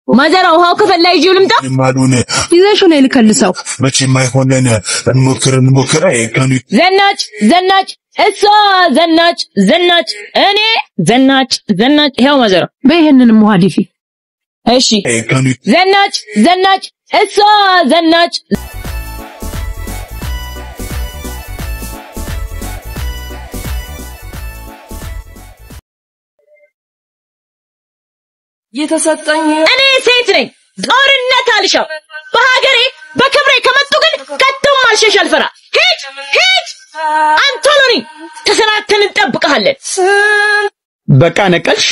ማዘራ ውሃው ከፈላ ይዤው ልምጣ ማሉነ ይዘሽው ነው ልከልሰው መቼ ማይሆነነ እንሞክር አይቀኑ ዘናጭ እሷ ዘናጭ እኔ ዘናጭ ይሄው ማዘራ በይሄንንም ውሃ ዲፊ እሺ ዘናጭ እሷ ዘናጭ የተሰጠኝ እኔ ሴት ነኝ ጦርነት አልሻው በሀገሬ በክብሬ ከመጡ ግን ከቶም አልሸሽ አልፈራ ሂድ አንቶኒ ተሰናተን እንጠብቀሃለን በቃ ነቀልሽ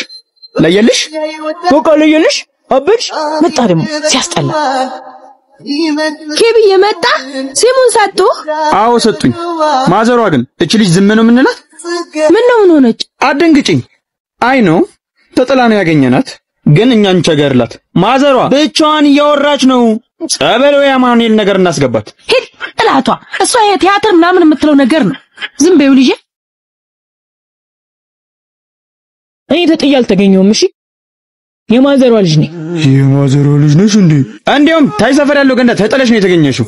ለየልሽ ለየልሽ አብሽ መጣ ደግሞ ሲያስጠላ ኬቢ የመጣ ሲሙን ሰጡ አዎ ሰጡኝ ማዘሯ ግን እቺ ልጅ ዝም ነው ምንላት ምን ሆነች አደንግጭኝ አይ ነው ተጥላ ነው ያገኘናት ግን እኛን ቸገርላት ማዘሯ ብቻዋን እያወራች ነው ጸበለው ያማኑኤል ነገር እናስገባት ሂድ ጥላቷ እሷ የቲያትር ምናምን የምትለው ነገር ነው ዝም በይው ልጄ እኔ ተጥያል ተገኘውም እሺ የማዘሯ ልጅ ነኝ የማዘሯ ልጅ ነሽ እንዴ እንዴውም ታይ ሰፈር ያለው ገንዳ ተጠለሽ ነው የተገኘሽው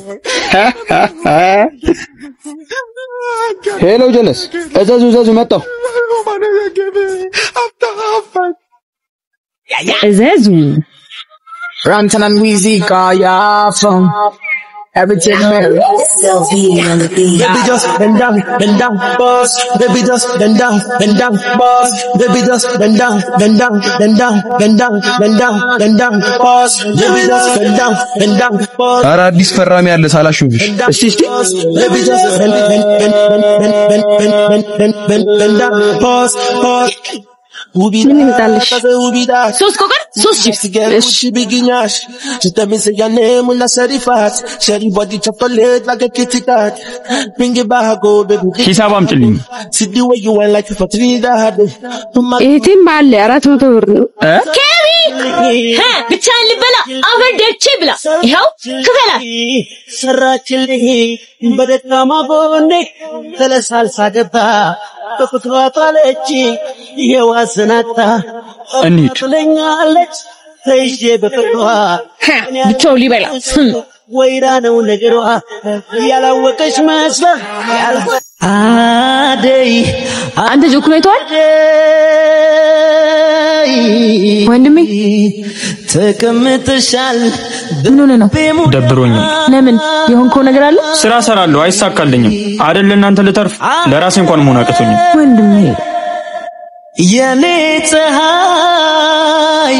ሄሎ ጀለስ እዘዙ መጣው እዘዙ Rantan and Weezy got ya from everything Mary. Baby just bend down, boss. Baby just bend down, boss. Baby just bend down, boss. Baby just bend down, boss. ኧረ አዲስ ፈራሚ ያለ ሳላሹብሽ እስቲ Baby just bend down, boss. ምን ይመጣልሽ ሶስት ኮከር ሶስት ቺፕስ እሺ ቢግኛሽ ስተሚስ ያኔ ሙላ ሰሪፋት ሸሪ ቦዲ ቾኮሌት like a kitty cat bring it back go baby ሂሳብ አምጪልኝ see the way you went like for Trinidad እህቴም አለ 400 ብር ነው ኬቢ ብቻን ልበላ አበደች ብላ ይሄው ክፈላት ሰራችልኝ በደካማ ጎኔ ተለሳልሳ ገባ በፍቅሯ ጣለች የዋሰናታ እንሂድ ለኛለች ተይዤ በፍቅሯ ብቻው ሊበላ ወይራ ነው ነገሯ ያላወቀች መስላ አደይ አንተ ጆኩሌቷል ወንድሜ ተቀምጥሻል ምን ሆነ ነው ደብሮኛል ለምን የሆንከው ነገር አለ ስራ ሰራለሁ አይሳካልኝም አይደል እናንተ ልተርፍ ለራሴ እንኳን መሆን አቅቶኝ ወንድሜ የኔ ፀሐይ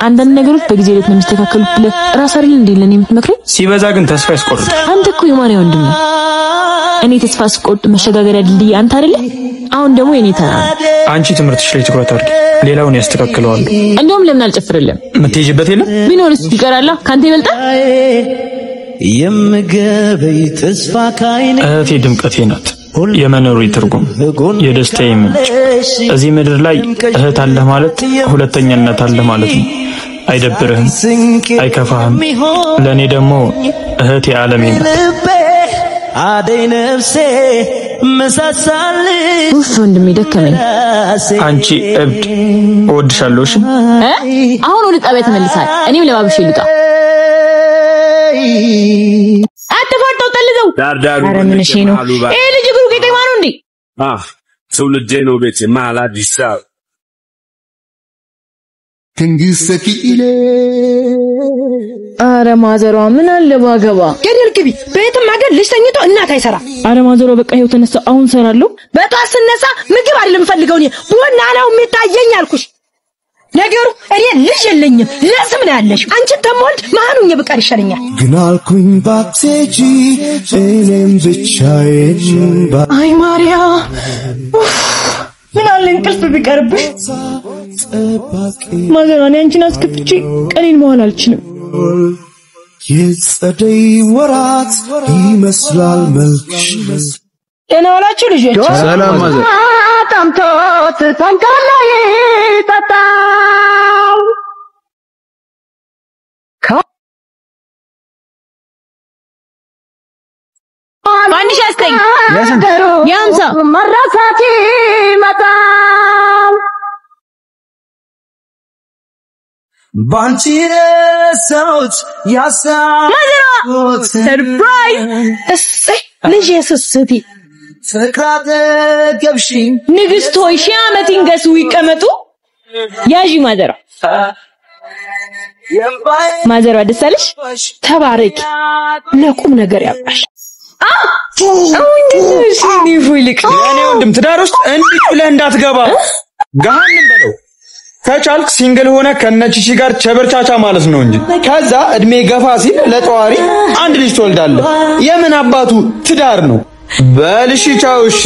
አንዳንድ ነገሮች በጊዜ ሂደት ነው የሚስተካከሉት ለራስ አይደል እንዴ ለኔ የምትመክረኝ ሲበዛ ግን ተስፋ ያስቆርጥ አንተ እኮ የማን ወንድም ነህ እኔ ተስፋ ስቆርጥ መሸጋገሪያ ድልድይ አንተ አይደለ አሁን ደግሞ የኔ ተራ አንቺ ትምህርትሽ ላይ ትኩረት አድርጊ ሌላውን ያስተካክለዋል እንደውም ለምን አልጨፍርልም ምትሄጂበት የለም ቢኖርስ ይቀራላ ካንተ ይበልጣል የምገበይ ተስፋ ካይኔ እህቴ ድምቀቴ ናት የመኖሪ ትርጉም የደስታዬ ምንጭ እዚህ ምድር ላይ እህት አለ ማለት ሁለተኛነት አለ ማለት ነው አይደብርህም አይከፋህም ለኔ ደግሞ እህቴ ዓለሜ ናት አደይ ነፍሴ መሳሳልሽ ወንድሜ ደከመኝ አንቺ እብድ እወድሻለሁ እሺ አሁን ወደ ጣቢያ ተመልሳል እኔም ለባብሽ ልጣ አጥፋጣው ተልዘው ዳርዳሩ አረ ምን እሺ ነው ልጅ ግሩ ጌጤማ ነው እንዴ ትውልዴ ነው ቤቴ ማላዲሳ ከንግስተኪለ አረ ማዘሯ ምን አለ ባገባ ገደል ግቢ በየትም ሀገር ልጅ ተኝቶ እናት አይሰራ አረ ማዘሯ በቃ ይኸው ተነሳ አሁን ሰራለሁ በጧት ስነሳ ምግብ አይደለም ፈልገው ነው ቡና ነው የሚታየኝ አልኩሽ ነገሩ እኔ ልጅ የለኝም ለስም ነው ያለሽ አንቺ ተሞልድ ማኑኝ በቀር ይሻለኛል ግን አልኩኝ ባክቴጂ እኔም ብቻዬን አይ ማርያ ምን አለ እንቅልፍ ቢቀርብሽ ማዘሯ እኔ አንቺን አስከፍቼ ቀኔን መዋል አልችልም የጸደይ ወራት ይመስላል መልክሽ ደህና ዋላችሁ ልጆች ሰላም ማዘር ታምቶት ታንካላይ ታጣው ማንሽ ያስተኝ ያንሳ መራሳቲ መጣው ባንቺ ረሳሁት ያሳሁት ሰርፕራይዝ እሰይ ልጅ የስስቲ ፍቅራተ ገብሺ ንግስት ሆይ ሺህ ዓመት ይንገሱ ይቀመጡ ያዢ ማዘሯ ደስ አለሽ ተባረኪ ለቁም ነገር ያብቃሽ እንዴት ነው ይልቅ የኔ ወንድም ትዳር ውስጥ እንዲህ ብለህ እንዳትገባ ገሃነም በለው ከቻልክ ሲንግል ሆነ ከነቺቺ ጋር ቸበርቻቻ ማለት ነው እንጂ ከዛ እድሜ ገፋ ሲል ለጧሪ አንድ ልጅ ትወልዳለህ የምን አባቱ ትዳር ነው በልሽ ቻውሽ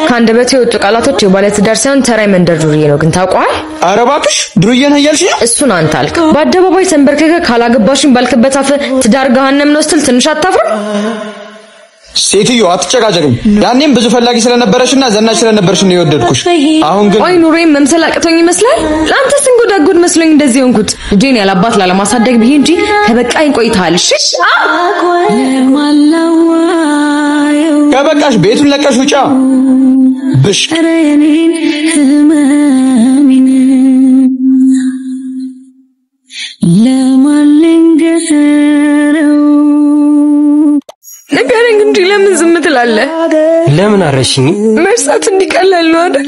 ካንደበት የወጡ ቃላቶች የባለ ትዳር ሳይሆን ተራይ መንደር ዱርዬ ነው ግን ታውቀዋል ኧረ እባክሽ ዱርዬ ነህ እያልሽ እሱን አንተ አልክ በአደባባይ ተንበርከከ ካላገባሽን ባልከበት አፍ ትዳር ገሃነም ነው ስትል ትንሽ አታፍር ሴትዮ አትጨቃጨቅም ያኔም ብዙ ፈላጊ ስለነበረሽና ዘናሽ ስለነበርሽ ነው የወደድኩሽ አሁን ግን አይ ኑሬም መምሰል አቅቶኝ ይመስላል ለአንተ ስንጎዳጎድ መስሎኝ እንደዚህ ሆንኩት ጄን ያላባት ላለማሳደግ ብዬ እንጂ ከበቃኝ ቆይታል እሺ ከበቃሽ ቤቱን ለቀሽ ውጫ ብሽ ነገረኝ እንጂ ለምን ዝም ትላለህ ለምን አረሽኝ መርሳት እንዲቀላል ነው አይደል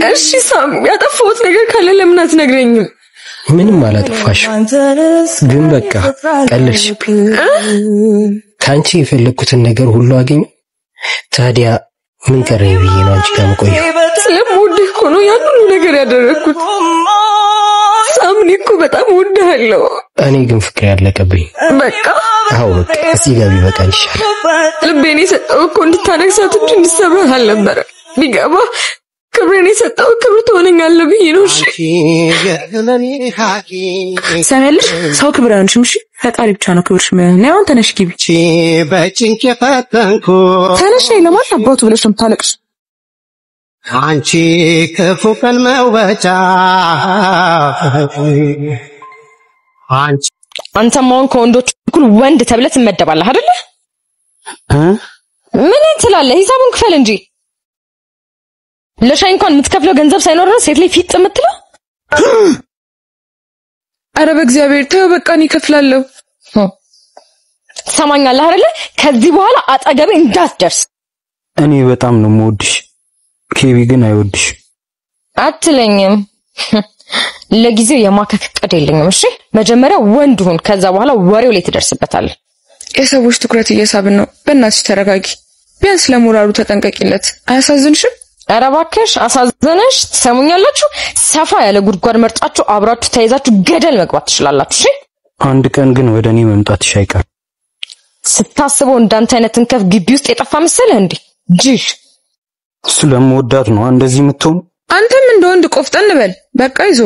እሺ ሳም ያጠፋሁት ነገር ካለ ለምን አትነግረኝም ምንም አላጠፋሽ ግን በቃ ቀልልሽ ካንቺ የፈለኩትን ነገር ሁሉ አገኘ ታዲያ ምን ቀረኝ ብዬ ነው አንቺ ጋር መቆየው ስለምወድህ እኮ ነው ያን ሁሉ ነገር ያደረኩት ሳምኒ እኮ በጣም ወድሃለሁ እኔ ግን ፍቅር ያለቀብኝ በቃ አዎ በቃ እዚህ ጋር ቢበቃኝ ይሻላል ልቤን የሰጠው እኮ እንድታነግሳት እንጂ እንድትሰብርህ አልነበረ ቢገባ ክብሬን የሰጠው ክብር ትሆነኛለህ ብዬ ነው እሺ ሰማልሽ ሰው ክብር አይሆንሽም እሺ ፈጣሪ ብቻ ነው ክብርሽ ነው አሁን ተነሽ ግቢ በጭንቅ ፈተንኩ ተነሽ ለማን አባቱ ብለሽ ነው የምታለቅሽ አንቺ ክፉ ቀን መውጫ አንተም አሁን ከወንዶች እኩል ወንድ ተብለህ ትመደባለህ አይደል ምን ትላለህ ሂሳቡን ክፈል እንጂ ለሻይ እንኳን የምትከፍለው ገንዘብ ሳይኖር ነው ሴት ላይ ፊት የምትለው አረ በእግዚአብሔር ተው በቃ እኔ እከፍላለሁ ሰማኛለህ አይደል ከዚህ በኋላ አጠገቤ እንዳትደርስ እኔ በጣም ነው የምወድሽ ኬቢ ግን አይወድሽ አትለኝም ለጊዜው የማከክ ቀድ የለኝም እሺ መጀመሪያ ወንድ ሁን ከዛ በኋላ ወሬው ላይ ትደርስበታለህ የሰዎች ትኩረት እየሳብን ነው በእናትሽ ተረጋጊ ቢያንስ ለሞራሉ ተጠንቀቂለት አያሳዝንሽም ኧረ እባክሽ አሳዘነሽ ትሰሙኛላችሁ ሰፋ ያለ ጉድጓድ መርጣችሁ አብራችሁ ተይዛችሁ ገደል መግባት ትችላላችሁ እሺ አንድ ቀን ግን ወደኔ መምጣትሽ አይቀር ስታስበው እንዳንተ አይነት እንከፍ ግቢ ውስጥ የጠፋ መሰለህ እንዴ ጅሽ ስለምወዳት ነው እንደዚህ የምትሆን አንተም እንደ ወንድ ቆፍጠን በል በቃ ይዞ